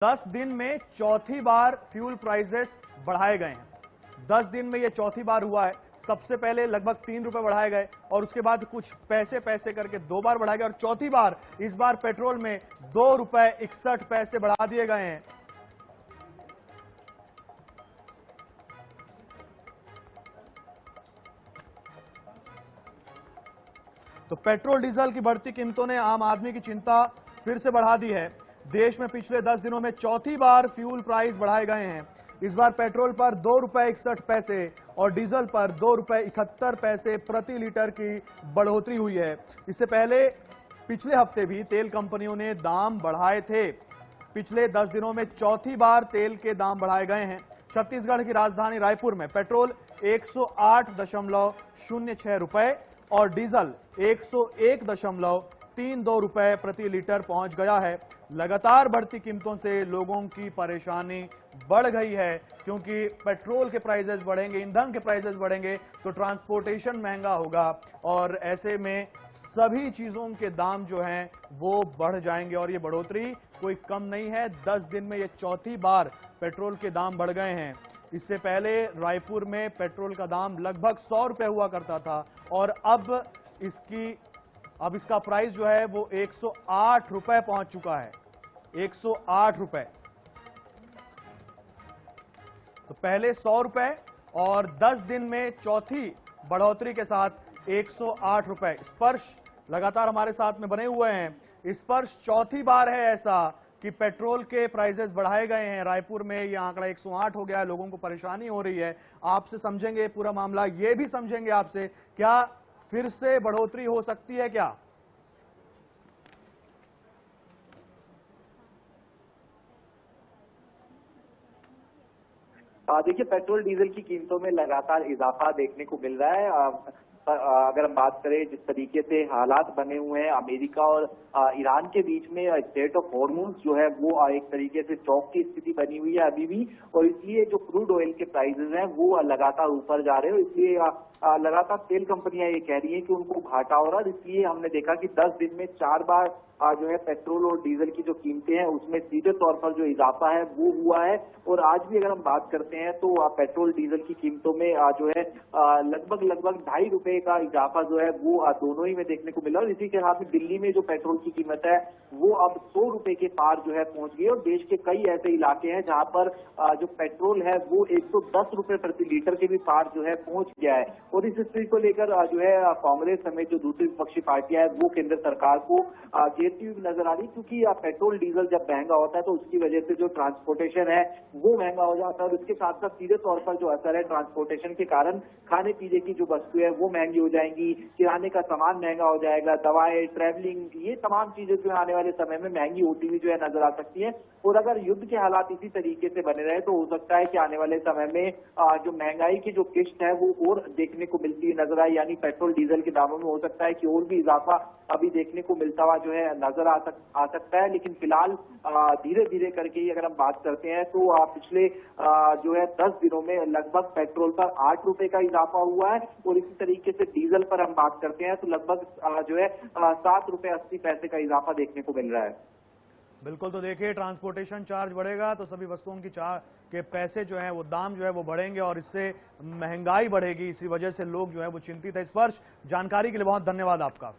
10 दिन में चौथी बार फ्यूल प्राइसेस बढ़ाए गए हैं। 10 दिन में यह चौथी बार हुआ है। सबसे पहले लगभग 3 रुपए बढ़ाए गए और उसके बाद कुछ पैसे करके 2 बार बढ़ाए गए और चौथी बार इस बार पेट्रोल में 2 रुपए 61 पैसे बढ़ा दिए गए हैं। तो पेट्रोल डीजल की बढ़ती कीमतों ने आम आदमी की चिंता फिर से बढ़ा दी है। देश में पिछले 10 दिनों में चौथी बार फ्यूल प्राइस बढ़ाए गए हैं। इस बार पेट्रोल पर 2 रुपए 61 पैसे और डीजल पर 2 रुपए 71 पैसे प्रति लीटर की बढ़ोतरी हुई है। इससे पहले पिछले हफ्ते भी तेल कंपनियों ने दाम बढ़ाए थे। पिछले 10 दिनों में चौथी बार तेल के दाम बढ़ाए गए हैं। छत्तीसगढ़ की राजधानी रायपुर में पेट्रोल 108.06 रुपए और डीजल 101.32 रुपए प्रति लीटर पहुंच गया है। लगातार बढ़ती कीमतों से लोगों की परेशानी बढ़ गई है, क्योंकि पेट्रोल के प्राइसेस बढ़ेंगे, ईंधन के प्राइसेस बढ़ेंगे तो ट्रांसपोर्टेशन महंगा होगा और ऐसे में सभी चीजों के दाम जो हैं वो बढ़ जाएंगे और ये बढ़ोतरी कोई कम नहीं है। 10 दिन में ये चौथी बार पेट्रोल के दाम बढ़ गए हैं। इससे पहले रायपुर में पेट्रोल का दाम लगभग 100 रुपए हुआ करता था और अब इसका प्राइस जो है वो 108 रुपए पहुंच चुका है। 108 रुपए। तो पहले 100 रुपए और 10 दिन में चौथी बढ़ोतरी के साथ 108 रुपए। स्पर्श लगातार हमारे साथ में बने हुए हैं। स्पर्श चौथी बार है ऐसा कि पेट्रोल के प्राइसेस बढ़ाए गए हैं। रायपुर में यह आंकड़ा 108 हो गया है। लोगों को परेशानी हो रही है। आपसे समझेंगे पूरा मामला, ये भी समझेंगे आपसे क्या फिर से बढ़ोतरी हो सकती है क्या? देखिए, पेट्रोल डीजल की कीमतों में लगातार इजाफा देखने को मिल रहा है। अगर हम बात करें जिस तरीके से हालात बने हुए हैं अमेरिका और ईरान के बीच में, स्ट्रेट ऑफ हॉर्मुज जो है वो एक तरीके से चौक की स्थिति बनी हुई है अभी भी, और इसलिए जो क्रूड ऑयल के प्राइसेस हैं वो लगातार ऊपर जा रहे हैं। इसलिए लगातार तेल कंपनियां ये कह रही हैं कि उनको घाटा हो रहा है। इसलिए हमने देखा कि 10 दिन में 4 बार जो है पेट्रोल और डीजल की जो कीमतें हैं उसमें सीधे तौर पर जो इजाफा है वो हुआ है। और आज भी अगर हम बात करते हैं तो पेट्रोल डीजल की कीमतों में जो है लगभग 2.5 रुपए का इजाफा जो है वो दोनों ही में देखने को मिला। और इसी के साथ में दिल्ली में जो पेट्रोल की कीमत है वो अब 100 रुपए के पार जो है पहुंच गई। और देश के कई ऐसे इलाके हैं जहां पर जो पेट्रोल है वो 110 रुपए प्रति लीटर के भी पार जो है पहुंच गया है। और इस स्थिति को लेकर जो है कांग्रेस समेत जो दूसरी विपक्षी पार्टियां हैं वो केंद्र सरकार को घेरती हुई नजर आ रही, क्योंकि पेट्रोल डीजल जब महंगा होता है तो उसकी वजह से जो ट्रांसपोर्टेशन है वो महंगा हो जाता है। और उसके साथ साथ सीधे तौर पर जो असर है ट्रांसपोर्टेशन के कारण खाने पीने की जो वस्तुएं है वो महंगी हो जाएंगी, किराने का सामान महंगा हो जाएगा, दवाएं, ट्रैवलिंग, ये तमाम चीजें जो आने वाले समय में महंगी होती हुई जो है नजर आ सकती है। और अगर युद्ध के हालात इसी तरीके से बने रहे तो हो सकता है कि आने वाले समय में जो महंगाई की जो किस्त है वो और देखने को मिलती हुई नजर आए, यानी पेट्रोल डीजल के दामों में हो सकता है कि और भी इजाफा अभी देखने को मिलता हुआ जो है नजर आ सकता है। लेकिन फिलहाल धीरे धीरे करके ही अगर हम बात करते हैं तो पिछले जो है 10 दिनों में लगभग पेट्रोल पर 8 रुपए का इजाफा हुआ है। और इसी तरीके से डीजल पर हम बात करते हैं तो लगभग जो है 7 रुपए 80 पैसे का इजाफा देखने को मिल रहा है। बिल्कुल। तो देखिए, ट्रांसपोर्टेशन चार्ज बढ़ेगा तो सभी वस्तुओं की के पैसे जो है वो दाम जो है वो बढ़ेंगे और इससे महंगाई बढ़ेगी। इसी वजह से लोग जो है वो चिंतित है। स्पर्श, जानकारी के लिए बहुत धन्यवाद आपका।